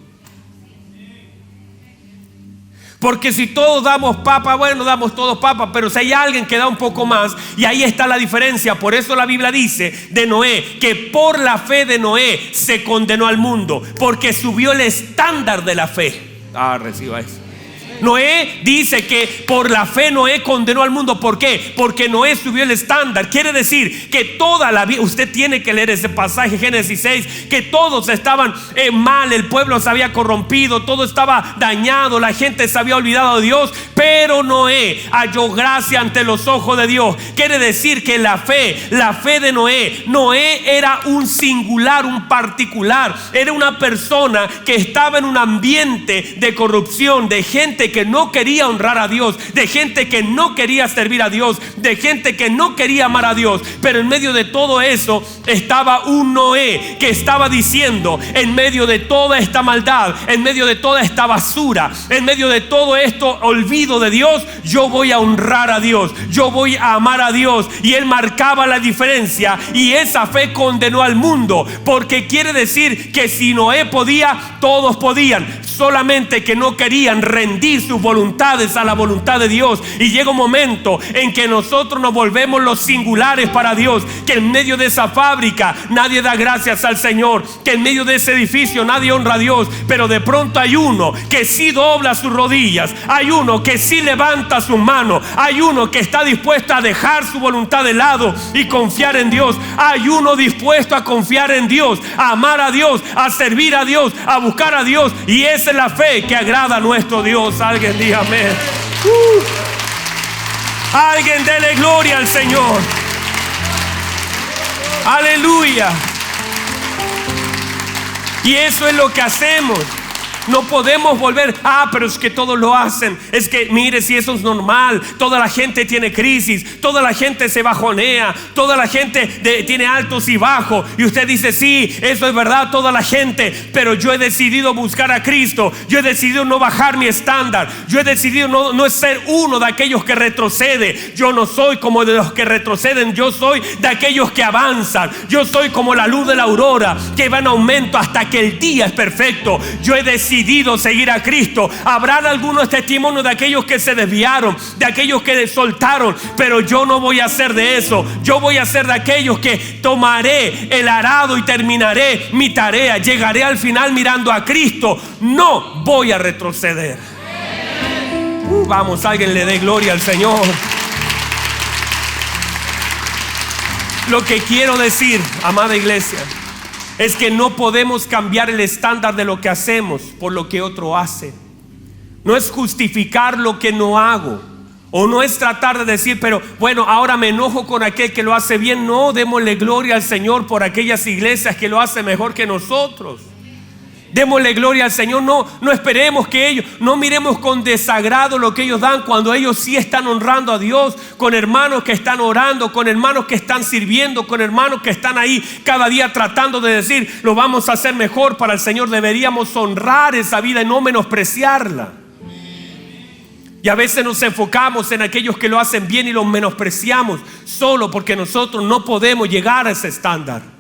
Porque si todos damos papa, bueno, damos todos papa, pero si hay alguien que da un poco más, y ahí está la diferencia. Por eso la Biblia dice de Noé que por la fe de Noé se condenó al mundo, porque subió el estándar de la fe. Reciba eso. Noé dice que por la fe Noé condenó al mundo. ¿Por qué? Porque Noé subió el estándar. Quiere decir que toda la vida, usted tiene que leer ese pasaje, Génesis 6, que todos estaban mal, el pueblo se había corrompido, todo estaba dañado, la gente se había olvidado de Dios, pero Noé halló gracia ante los ojos de Dios. Quiere decir que la fe de Noé era un singular, un particular, era una persona que estaba en un ambiente de corrupción, de gente que no quería honrar a Dios, de gente que no quería servir a Dios, de gente que no quería amar a Dios. Pero en medio de todo eso estaba un Noé que estaba diciendo: en medio de toda esta maldad, en medio de toda esta basura, en medio de todo esto olvido de Dios, yo voy a honrar a Dios, yo voy a amar a Dios. Y él marcaba la diferencia, y esa fe condenó al mundo, porque quiere decir que si Noé podía, todos podían, solamente que no querían rendir sus voluntades a la voluntad de Dios. Y llega un momento en que nosotros nos volvemos los singulares para Dios, que en medio de esa fábrica nadie da gracias al Señor, que en medio de ese edificio nadie honra a Dios, pero de pronto hay uno que sí dobla sus rodillas, hay uno que sí levanta sus manos, hay uno que está dispuesto a dejar su voluntad de lado y confiar en Dios, hay uno dispuesto a confiar en Dios, a amar a Dios, a servir a Dios, a buscar a Dios. Y esa es la fe que agrada a nuestro Dios. Alguien diga amén. Alguien dele gloria al Señor. Aleluya. Y eso es lo que hacemos. No podemos volver: pero es que todos lo hacen. Es que mire, si eso es normal, toda la gente tiene crisis, toda la gente se bajonea, toda la gente tiene altos y bajos. Y usted dice: sí, eso es verdad, toda la gente. Pero yo he decidido buscar a Cristo. Yo he decidido no bajar mi estándar. Yo he decidido no ser uno de aquellos que retrocede. Yo no soy como de los que retroceden. Yo soy de aquellos que avanzan. Yo soy como la luz de la aurora, que va en aumento hasta que el día es perfecto. Yo he decidido seguir a Cristo. Habrán algunos testimonios de aquellos que se desviaron, de aquellos que soltaron, pero yo no voy a ser de eso. Yo voy a ser de aquellos que tomaré el arado y terminaré mi tarea. Llegaré al final mirando a Cristo. No voy a retroceder. Vamos, alguien le dé gloria al Señor. Lo que quiero decir, amada iglesia, es que no podemos cambiar el estándar de lo que hacemos por lo que otro hace. No es justificar lo que no hago, o no es tratar de decir: pero bueno, ahora me enojo con aquel que lo hace bien. No, démosle gloria al Señor por aquellas iglesias que lo hacen mejor que nosotros. Démosle gloria al Señor. No esperemos que ellos, no miremos con desagrado lo que ellos dan, cuando ellos sí están honrando a Dios, con hermanos que están orando, con hermanos que están sirviendo, con hermanos que están ahí cada día tratando de decir: lo vamos a hacer mejor para el Señor. Deberíamos honrar esa vida y no menospreciarla. Y a veces nos enfocamos en aquellos que lo hacen bien y los menospreciamos solo porque nosotros no podemos llegar a ese estándar.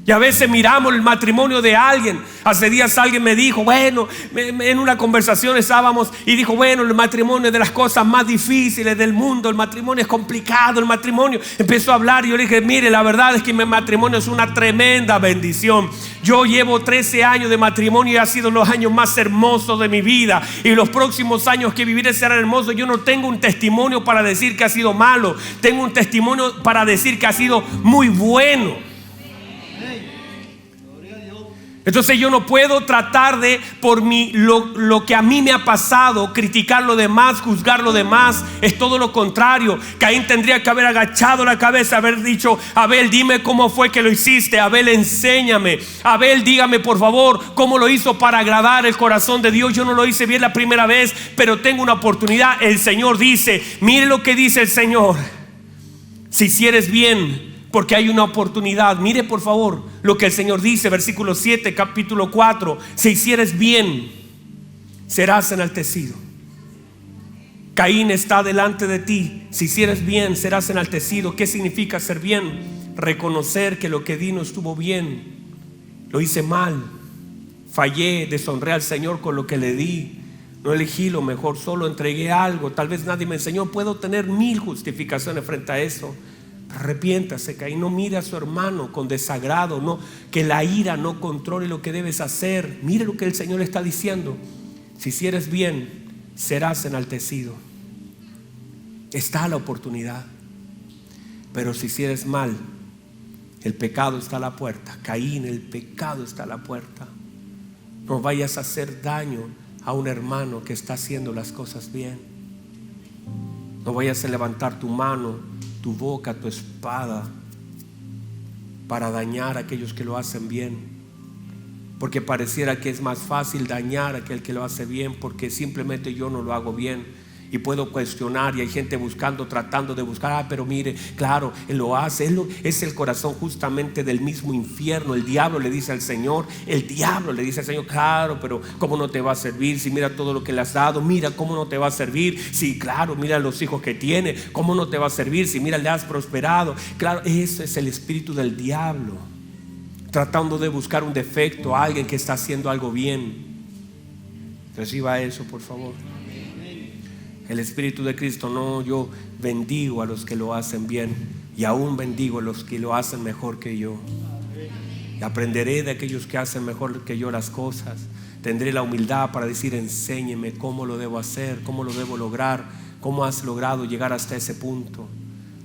Y a veces miramos el matrimonio de alguien. Hace días alguien me dijo, bueno, en una conversación estábamos y dijo: bueno, el matrimonio es de las cosas más difíciles del mundo. El matrimonio es complicado, el matrimonio. Empezó a hablar y yo le dije: mire, la verdad es que mi matrimonio es una tremenda bendición. Yo llevo 13 años de matrimonio y ha sido los años más hermosos de mi vida. Y los próximos años que viviré serán hermosos. Yo no tengo un testimonio para decir que ha sido malo. Tengo un testimonio para decir que ha sido muy bueno. Entonces yo no puedo tratar de, por lo que a mí me ha pasado, criticar lo demás, juzgar lo demás. Es todo lo contrario. Caín tendría que haber agachado la cabeza, haber dicho: Abel, dime cómo fue que lo hiciste. Abel, enséñame. Abel, dígame por favor cómo lo hizo para agradar el corazón de Dios. Yo no lo hice bien la primera vez, pero tengo una oportunidad. El Señor dice, mire lo que dice el Señor: si hicieres bien, porque hay una oportunidad. Mire por favor lo que el Señor dice, versículo 7, capítulo 4: si hicieres bien, serás enaltecido. Caín está delante de ti. Si hicieres bien, serás enaltecido. ¿Qué significa hacer bien? Reconocer que lo que di no estuvo bien, lo hice mal, fallé, deshonré al Señor con lo que le di, no elegí lo mejor, solo entregué algo. Tal vez nadie me enseñó. Puedo tener 1000 justificaciones frente a eso. Arrepiéntase, Caín. No mire a su hermano con desagrado. No, que la ira no controle lo que debes hacer. Mire lo que el Señor está diciendo: si hicieres bien, serás enaltecido. Está la oportunidad. Pero si hicieres mal, el pecado está a la puerta. Caín, el pecado está a la puerta. No vayas a hacer daño a un hermano que está haciendo las cosas bien. No vayas a levantar tu mano, tu boca, tu espada para dañar a aquellos que lo hacen bien. porque pareciera que es más fácil dañar a aquel que lo hace bien, porque simplemente yo no lo hago bien. Y puedo cuestionar, y hay gente buscando, tratando de buscar, pero mire, claro, Él lo hace, es el corazón justamente del mismo infierno. El diablo le dice al Señor, claro, pero ¿cómo no te va a servir? Si mira todo lo que le has dado, mira cómo no te va a servir. Sí, claro, mira los hijos que tiene, ¿cómo no te va a servir? Si mira, le has prosperado. Claro, eso es el espíritu del diablo, tratando de buscar un defecto a alguien que está haciendo algo bien. Reciba eso, por favor. El Espíritu de Cristo, no, yo bendigo a los que lo hacen bien, y aún bendigo a los que lo hacen mejor que yo. Y aprenderé de aquellos que hacen mejor que yo las cosas. Tendré la humildad para decir: enséñeme cómo lo debo hacer, cómo lo debo lograr, cómo has logrado llegar hasta ese punto.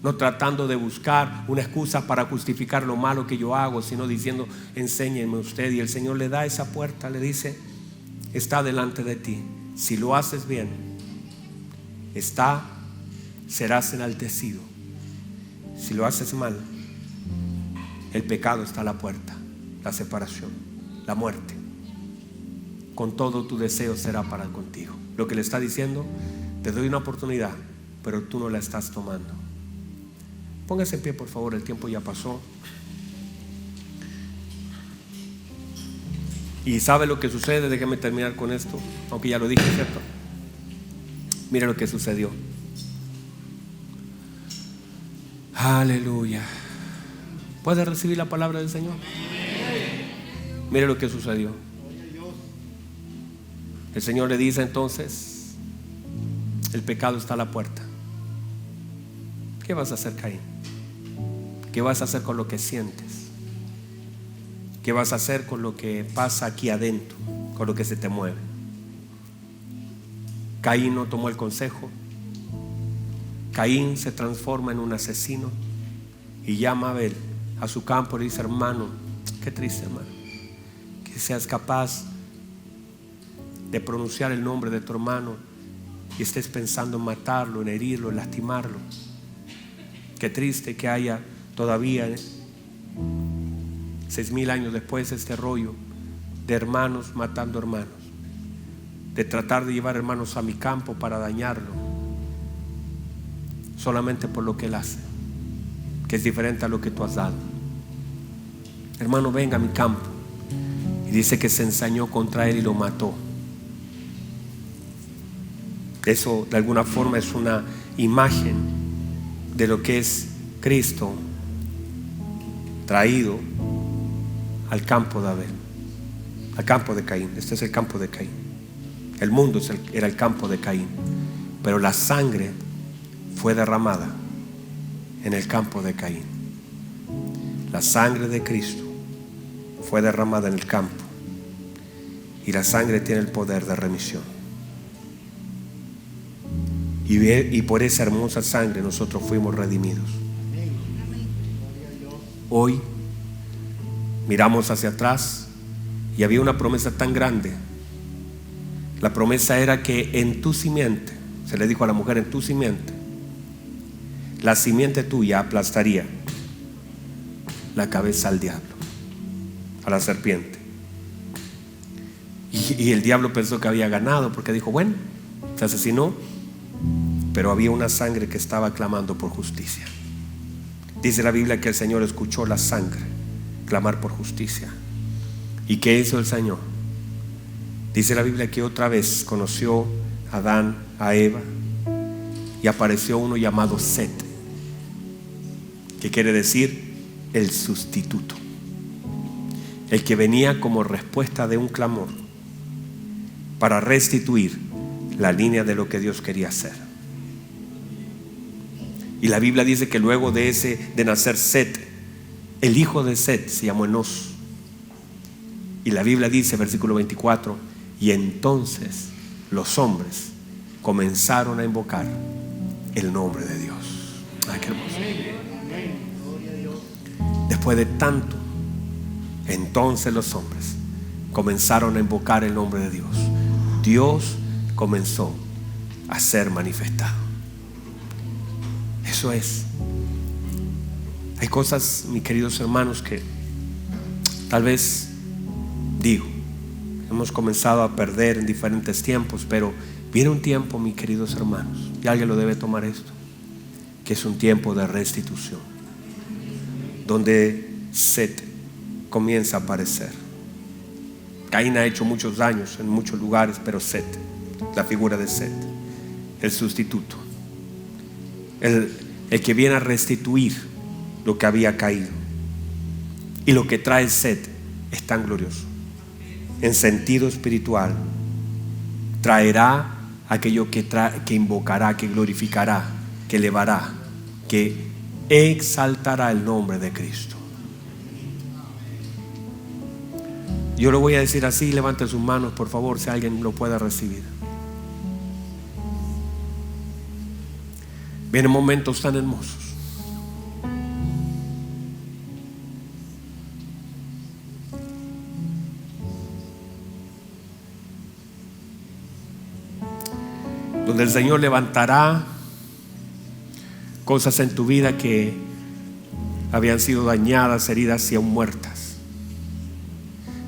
No tratando de buscar una excusa para justificar lo malo que yo hago, sino diciendo: enséñeme usted. Y el Señor le da esa puerta, le dice: está delante de ti. Si lo haces bien, serás enaltecido. Si lo haces mal, el pecado está a la puerta, la separación, la muerte. Con todo tu deseo será para contigo. Lo que le está diciendo: te doy una oportunidad, pero tú no la estás tomando. Póngase en pie, por favor, el tiempo ya pasó. Y ¿sabe lo que sucede? Déjeme terminar con esto, aunque ya lo dije, ¿cierto? Mira lo que sucedió. Aleluya. ¿Puede recibir la palabra del Señor? Mire lo que sucedió. El Señor le dice entonces: el pecado está a la puerta. ¿Qué vas a hacer, Caín? ¿Qué vas a hacer con lo que sientes? ¿Qué vas a hacer con lo que pasa aquí adentro, con lo que se te mueve? Caín no tomó el consejo. Caín se transforma en un asesino y llama a Abel a su campo y le dice: hermano, qué triste, hermano, que seas capaz de pronunciar el nombre de tu hermano y estés pensando en matarlo, en herirlo, en lastimarlo. Qué triste que haya todavía 6,000 años después este rollo de hermanos matando hermanos, de tratar de llevar hermanos a mi campo para dañarlo, solamente por lo que él hace, que es diferente a lo que tú has dado. Hermano, venga a mi campo. Y dice que se ensañó contra él y lo mató. Eso de alguna forma es una imagen de lo que es Cristo traído al campo de Abel, al campo de Caín. Este es el campo de Caín. El mundo era el campo de Caín, pero la sangre fue derramada en el campo de Caín. La sangre de Cristo fue derramada en el campo, y la sangre tiene el poder de remisión. Y por esa hermosa sangre nosotros fuimos redimidos. Hoy miramos hacia atrás y había una promesa tan grande. La promesa era que en tu simiente, se le dijo a la mujer: en tu simiente, la simiente tuya aplastaría la cabeza al diablo, a la serpiente. Y el diablo pensó que había ganado, porque dijo: bueno, se asesinó, pero había una sangre que estaba clamando por justicia. Dice la Biblia que el Señor escuchó la sangre clamar por justicia. ¿Y qué hizo el Señor? Dice la Biblia que otra vez conoció a Adán, a Eva, y apareció uno llamado Set, que quiere decir el sustituto, el que venía como respuesta de un clamor para restituir la línea de lo que Dios quería hacer. Y la Biblia dice que luego de nacer Set, el hijo de Set se llamó Enos. Y la Biblia dice, versículo 24: y entonces los hombres comenzaron a invocar el nombre de Dios. Ay, qué hermoso. Después de tanto, entonces los hombres comenzaron a invocar el nombre de Dios. Dios comenzó a ser manifestado. Eso es. Hay cosas, mis queridos hermanos, que tal vez Digo, hemos comenzado a perder en diferentes tiempos, pero viene un tiempo, mis queridos hermanos, y alguien lo debe tomar esto, que es un tiempo de restitución, donde Set comienza a aparecer. Caín ha hecho muchos daños en muchos lugares, pero Set, la figura de Set, el sustituto, el que viene a restituir lo que había caído. Y lo que trae Set es tan glorioso. En sentido espiritual, traerá aquello que invocará, que glorificará, que elevará, que exaltará el nombre de Cristo. Yo lo voy a decir así, levante sus manos por favor, si alguien lo puede recibir. Vienen momentos tan hermosos. Donde el Señor levantará cosas en tu vida que habían sido dañadas, heridas y aún muertas.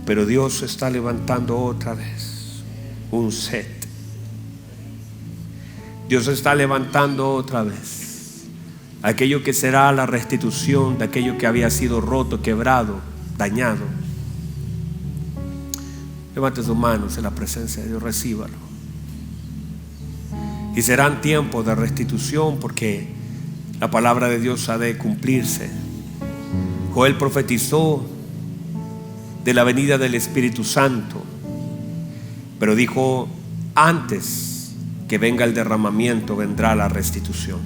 Pero Dios está levantando otra vez un Set. Dios está levantando otra vez aquello que será la restitución de aquello que había sido roto, quebrado, dañado. Levante sus manos en la presencia de Dios, recíbalo. Y serán tiempos de restitución, porque la palabra de Dios ha de cumplirse. Joel profetizó de la venida del Espíritu Santo, pero dijo: antes que venga el derramamiento vendrá la restitución.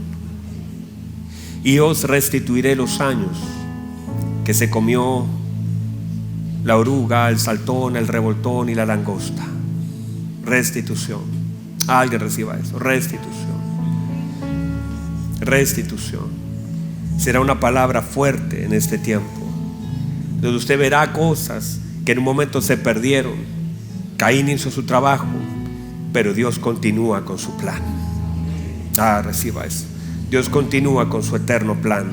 Y os restituiré los años que se comió la oruga, el saltón, el revoltón y la langosta. Restitución. Alguien reciba eso. Restitución. Restitución. Será una palabra fuerte en este tiempo, donde usted verá cosas que en un momento se perdieron. Caín hizo su trabajo, pero Dios continúa con su plan. Reciba eso. Dios continúa con su eterno plan.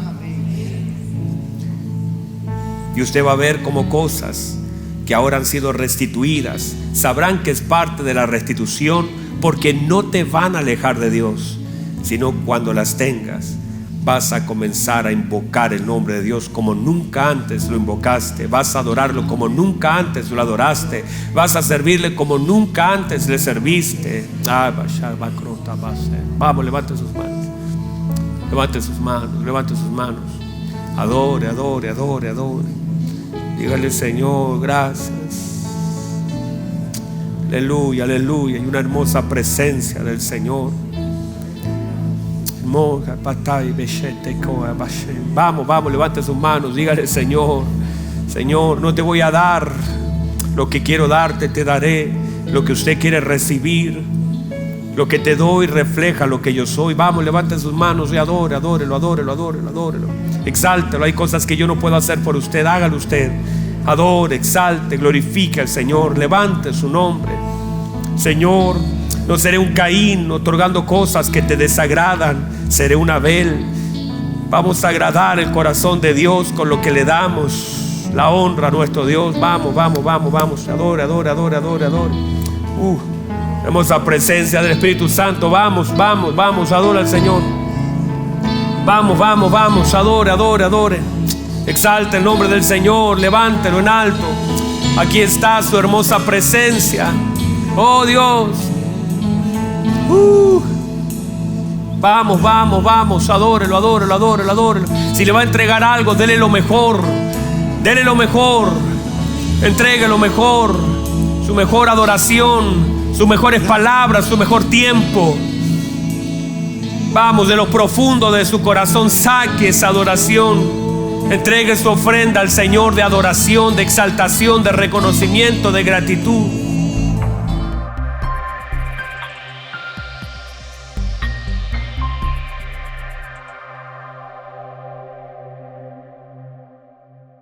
Y usted va a ver como cosas que ahora han sido restituidas, sabrán que es parte de la restitución, porque no te van a alejar de Dios, sino cuando las tengas vas a comenzar a invocar el nombre de Dios como nunca antes lo invocaste. Vas a adorarlo como nunca antes lo adoraste. Vas a servirle como nunca antes le serviste. Vamos, levante sus manos. Levante sus manos, levante sus manos. Adore, adore, adore, adore. Dígale: Señor, gracias. Aleluya, aleluya. Y una hermosa presencia del Señor. Vamos, vamos, levante sus manos. Dígale: Señor, Señor, no te voy a dar lo que quiero darte, te daré lo que usted quiere recibir. Lo que te doy refleja lo que yo soy. Vamos, levante sus manos y adore, adórelo, adórelo, adórelo, adórelo. Exáltelo. Hay cosas que yo no puedo hacer por usted, hágalo usted. Adore, exalte, glorifique al Señor, levante su nombre. Señor, no seré un Caín otorgando cosas que te desagradan. Seré un Abel. Vamos a agradar el corazón de Dios con lo que le damos la honra a nuestro Dios. Vamos, vamos, vamos, vamos. Adore, adore, adore, adore, adore. Hermosa presencia del Espíritu Santo. Vamos, vamos, vamos. Adora al Señor. Vamos, vamos, vamos. Adore, adore, adore. Exalta el nombre del Señor. Levántelo en alto. Aquí está su hermosa presencia. Oh Dios. Vamos, vamos, vamos. Adórelo, adórelo, adórelo, adórelo. Si le va a entregar algo, dele lo mejor. Dele lo mejor. Entregue lo mejor. Su mejor adoración, sus mejores palabras, su mejor tiempo. Vamos, de lo profundo de su corazón saque esa adoración. Entregue su ofrenda al Señor de adoración, de exaltación, de reconocimiento, de gratitud.